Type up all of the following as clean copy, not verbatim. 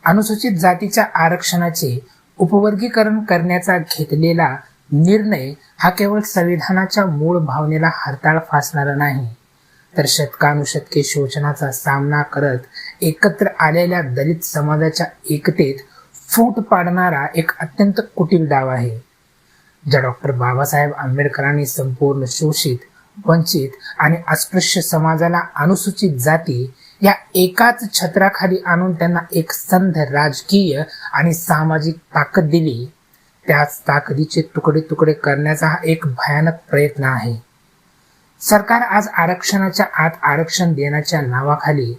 अनुसूचित जातीच्या आरक्षणाचे उपवर्गीकरण करण्याचा घेतलेला निर्णय हा केवळ संविधानाच्या मूळ भावनेला हरताळ फासणारा नाही, तर शतकानुशतके शोषणाचा सामना करत एकत्र आलेल्या दलित समाजाच्या एकतेत फूट पाडणारा एक अत्यंत कुटील डाव आहे. ज्या डॉक्टर बाबासाहेब आंबेडकरांनी संपूर्ण शोषित, वंचित आणि अस्पृश्य समाजाला अनुसूचित जाती या एकाच छत्राखाली आणून त्यांना एक संध राजकीय आणि सामाजिक ताकद दिली, त्याच ताकदीचे तुकडे तुकडे करण्याचा हा एक भयानक प्रयत्न आहे. सरकार आज आरक्षणाच्या आत आरक्षण देण्याच्या नावाखाली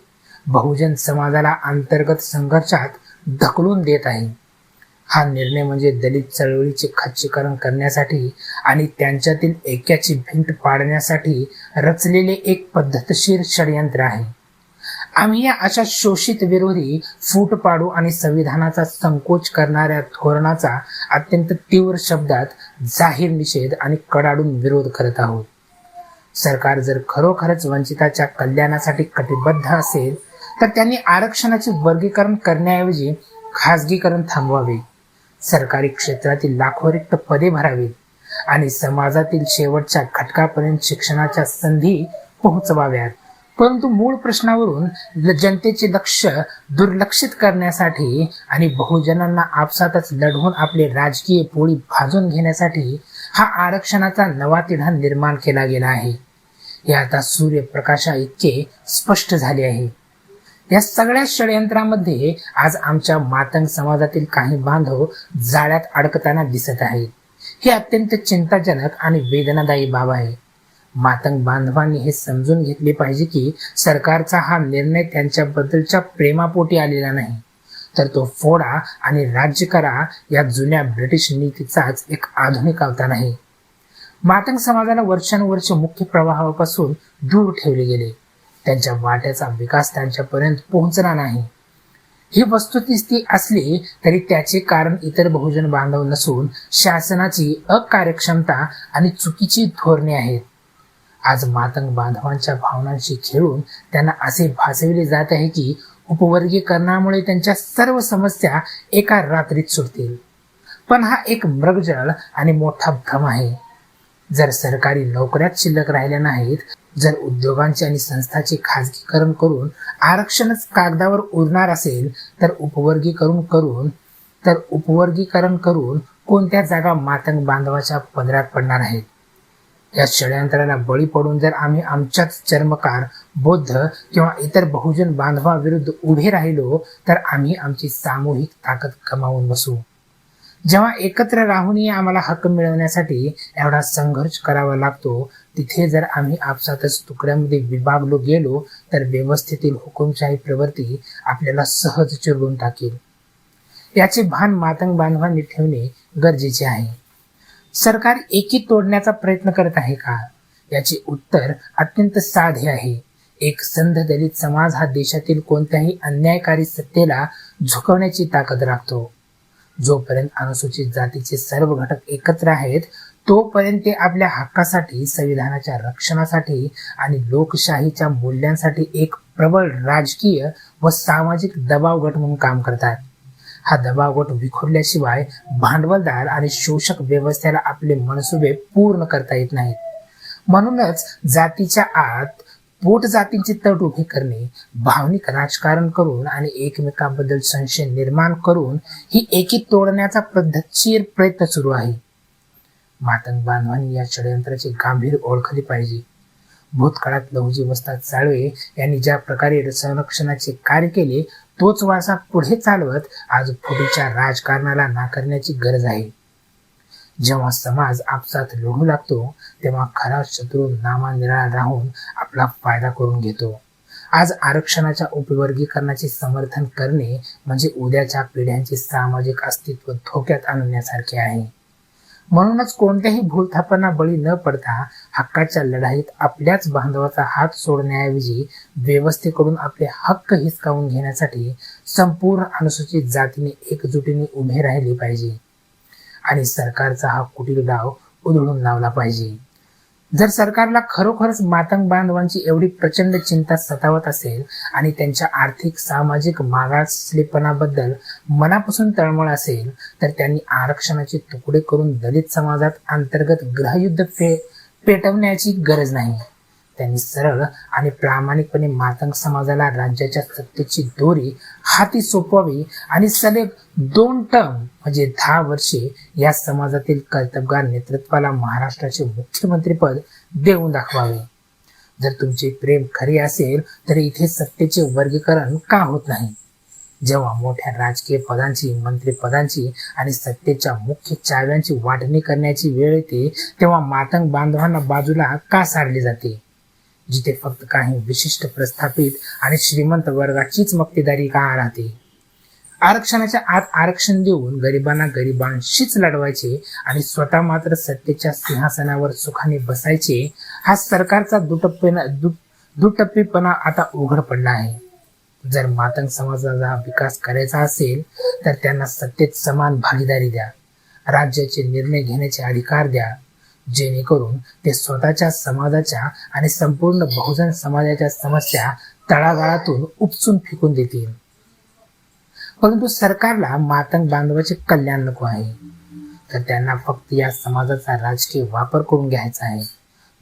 बहुजन समाजाला अंतर्गत संघर्षात ढकलून देत आहे. हा निर्णय म्हणजे दलित चळवळीचे खच्चीकरण करण्यासाठी आणि त्यांच्यातील ऐक्याची भिंत पाडण्यासाठी रचलेले एक पद्धतशीर षडयंत्र आहे. आम्ही या अशा शोषित विरोधी, फूट पाडू आणि संविधानाचा संकोच करणाऱ्या धोरणाचा अत्यंत तीव्र शब्दात जाहीर निषेध आणि कडाडून विरोध करत आहोत. सरकार जर खरोखरच वंचिताच्या कल्याणासाठी कटिबद्ध असेल तर त्यांनी आरक्षणाचे वर्गीकरण करण्याऐवजी खासगीकरण थांबवावे, सरकारी क्षेत्रातील लाखो रिक्त पदे भरावीत आणि समाजातील शेवटच्या घटकापर्यंत शिक्षणाच्या संधी पोहोचवाव्यात. परंतु मूळ प्रश्नावरून जनतेचे लक्ष दुर्लक्षित करण्यासाठी आणि बहुजनांना आपसातच लढवून आपले राजकीय पोळी भाजून घेण्यासाठी हा आरक्षणाचा नवा तिढा निर्माण केला गेला आहे. हे आता सूर्यप्रकाशा इतके स्पष्ट झाले आहे. या सगळ्या षडयंत्रामध्ये आज आमच्या मातंग समाजातील काही बांधव जाळ्यात अडकताना दिसत आहेत. हे अत्यंत चिंताजनक आणि वेदनादायी बाब आहे. मातंग बांधवांनी हे समजून घेतले पाहिजे की सरकारचा हा निर्णय त्यांच्याबद्दलच्या प्रेमापोटी आलेला नाही, तर तो फोडा आणि राज्य करा या जुन्या ब्रिटिश नीतीचाच एक आधुनिक अवतार आहे. मातंग समाजाला वर्षानुवर्ष मुख्य प्रवाहापासून दूर ठेवले गेले. त्यांच्या वाट्याचा विकास त्यांच्यापर्यंत पोहोचला नाही. ही वस्तुस्थिती असली तरी त्याचे कारण इतर बहुजन बांधव नसून शासनाची अकार्यक्षमता आणि चुकीची धोरणे आहेत. आज मातंग बांधवांच्या भावनांशी खेळून त्यांना असे भासविले जात आहे की उपवर्गीकरणामुळे त्यांच्या सर्व समस्या एका रात्रीत सुटतील. पण हा एक मृगजळ आणि मोठा भ्रम आहे. जर सरकारी नोकऱ्याच शिल्लक राहिल्या नाहीत, जर उद्योगांचे आणि संस्थांचे खाजगीकरण करून आरक्षणच कागदावर उरणार असेल, तर उपवर्गीकरण करून कोणत्या जागा मातंग बांधवाच्या पदरात पडणार आहेत? या षडयंत्राला बळी पडून जर आम्ही आमच्याच चर्मकार, बौद्ध किंवा इतर बहुजन बांधवाविरुद्ध उभे राहिलो तर आम्ही आमची सामूहिक ताकद गमावून बसू. जेव्हा एकत्र राहूनही आम्हाला हक्क मिळवण्यासाठी एवढा संघर्ष करावा लागतो, तिथे जर आम्ही आपसातच तुकड्यामध्ये विभागलो गेलो तर व्यवस्थेतील हुकुमशाही प्रवृत्ती आपल्याला सहज चिरडून टाकेल. याचे भान मातंग बांधवांनी ठेवणे गरजेचे आहे. सरकार एकी तोडण्याचा प्रयत्न करत आहे का? याचे उत्तर अत्यंत साधे आहे. एक संध दलित समाज हा देशातील कोणत्याही अन्यायकारी सत्तेला झुकवण्याची ताकद राखतो. जोपर्यंत अनुसूचित जातीचे सर्व घटक एकत्र आहेत, तोपर्यंत ते आपल्या हक्कासाठी, संविधानाच्या रक्षणासाठी आणि लोकशाहीच्या मूल्यांसाठी एक प्रबळ राजकीय व सामाजिक दबाव गट म्हणून काम करतात. हा दबाव गट विखुरल्याशिवाय भांडवलदार आणि शोषक व्यवस्थेला आपले मनसुबे पूर्ण करता येत नाहीत. म्हणूनच जातीच्या आत पोट जातींची तट उभी करणे, भावनिक राजकारण करून आणि एकमेकांबद्दल संशय निर्माण करून ही एकी तोडण्याचा पद्धतशीर प्रयत्न सुरू आहे. मातंग बांधवांनी या षडयंत्राचे गांभीर्य ओळखले पाहिजे. भूतकाळात लहुजी वस्ताद साळवे यांनी ज्या प्रकारे संरक्षणाचे कार्य केले, तोच वारसा पुढे चालवत आज फुटीच्या राजकारणाला नाकारण्याची गरज आहे. जेव्हा समाज आपसात लढू लागतो तेव्हा खरा शत्रू नामानिराळा राहून आपला फायदा करून घेतो. आज आरक्षणाच्या उपवर्गीकरणाचे समर्थन करणे म्हणजे उद्याच्या पिढ्यांचे सामाजिक अस्तित्व धोक्यात आणण्यासारखे आहे. म्हणूनच कोणत्याही भूलथापांना बळी न पडता हक्काच्या लढाईत आपल्याच बांधवाचा हात सोडण्याऐवजी व्यवस्थेकडून आपले हक्क हिसकावून घेण्यासाठी संपूर्ण अनुसूचित जातीने एकजुटीने उभे राहिले पाहिजे आणि सरकारचा हा कुटील डाव उधळून लावला पाहिजे. जर सरकारला खरोखरच मातंग बांधवांची एवढी प्रचंड चिंता सतावत असेल आणि त्यांच्या आर्थिक सामाजिक मागासलेपणाबद्दल मनापासून तळमळ असेल, तर त्यांनी आरक्षणाचे तुकडे करून दलित समाजात अंतर्गत गृहयुद्ध पेटवण्याची गरज नाही. त्यांनी सरळ आणि प्रामाणिकपणे मातंग समाजाला राज्याच्या सत्तेची दोरी हाती सोपवावी आणि सलग 2 टर्म म्हणजे 10 वर्षे या समाजातील कर्तबगार नेतृत्वाला महाराष्ट्राचे मुख्यमंत्रीपद देऊन दाखवावे. जर तुमचे प्रेम खरे असेल तर इथे सत्तेचे वर्गीकरण का होत नाही? जेव्हा मोठ्या राजकीय पदांची, मंत्रिपदांची आणि सत्तेच्या मुख्य चाव्यांची वाटणी करण्याची वेळ येते, तेव्हा मातंग बांधवांना बाजूला का सारले जाते? जिथे फक्त काही विशिष्ट प्रस्थापित आणि श्रीमंत वर्गाचीच मक्तेदारी का राहते? आरक्षणाच्या आत आरक्षण देऊन गरिबांना गरिबांशीच लढवायचे आणि स्वतः मात्र सत्तेच्या सिंहासनावर सुखाने बसायचे, हा सरकारचा दुटप्पीपणा आता उघड पडला आहे. जर मातंग समाजाचा विकास करायचा असेल तर त्यांना सत्तेत समान भागीदारी द्या, राज्याचे निर्णय घेण्याचे अधिकार द्या, जेणेकरून ते स्वतःच्या समाजाच्या आणि संपूर्ण बहुजन समाजाच्या समस्या तळागाळातून उपसून फेकून देतील. परंतु सरकारला मातंग बांधवाचे कल्याण नको आहे, तर त्यांना फक्त या समाजाचा राजकीय वापर करून घ्यायचा आहे.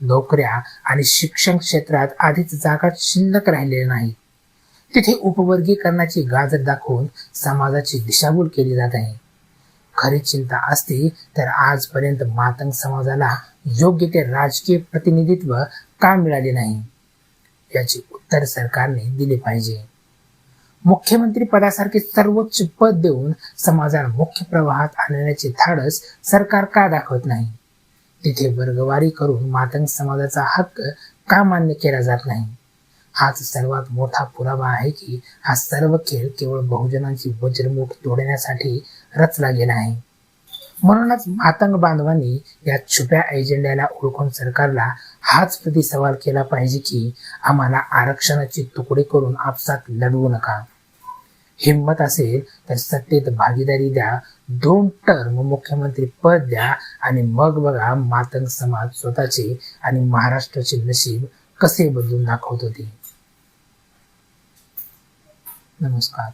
नोकऱ्या आणि शिक्षण क्षेत्रात आधीच जागा शिल्लक राहिलेल्या नाही, तिथे उपवर्गीकरणाची गाजर दाखवून समाजाची दिशाभूल केली जात आहे. खरी चिंता असती तर आजपर्यंत मातंग समाजाला योग्य ते राजकीय प्रतिनिधित्व का मिळाले नाही, याचे उत्तर सरकारने दिले पाहिजे. मुख्यमंत्री पदासारखे सर्वोच्च पद देऊन समाजाला मुख्य प्रवाहात आणण्याचे धाडस सरकार का दाखवत नाही? तिथे वर्गवारी करून मातंग समाजाचा हक्क का मान्य केला जात नाही? हाच सर्वात मोठा पुरावा आहे की हा सर्व खेळ केवळ बहुजनांची वज्रमुठ तोडण्यासाठी रचला गेला आहे. म्हणूनच मातंग बांधवांनी या छुप्या एजेंड्याला ओळखून सरकारला हाच प्रतिसवाल केला पाहिजे की आम्हाला आरक्षणाचे तुकडे करून आपसात लढवू नका. हिंमत असेल तर सत्तेत भागीदारी द्या, 2 टर्म मुख्यमंत्री पद द्या आणि मग बघा मातंग समाज स्वतःचे आणि महाराष्ट्राचे नशीब कसे बदलून दाखवत होते. नमस्कार.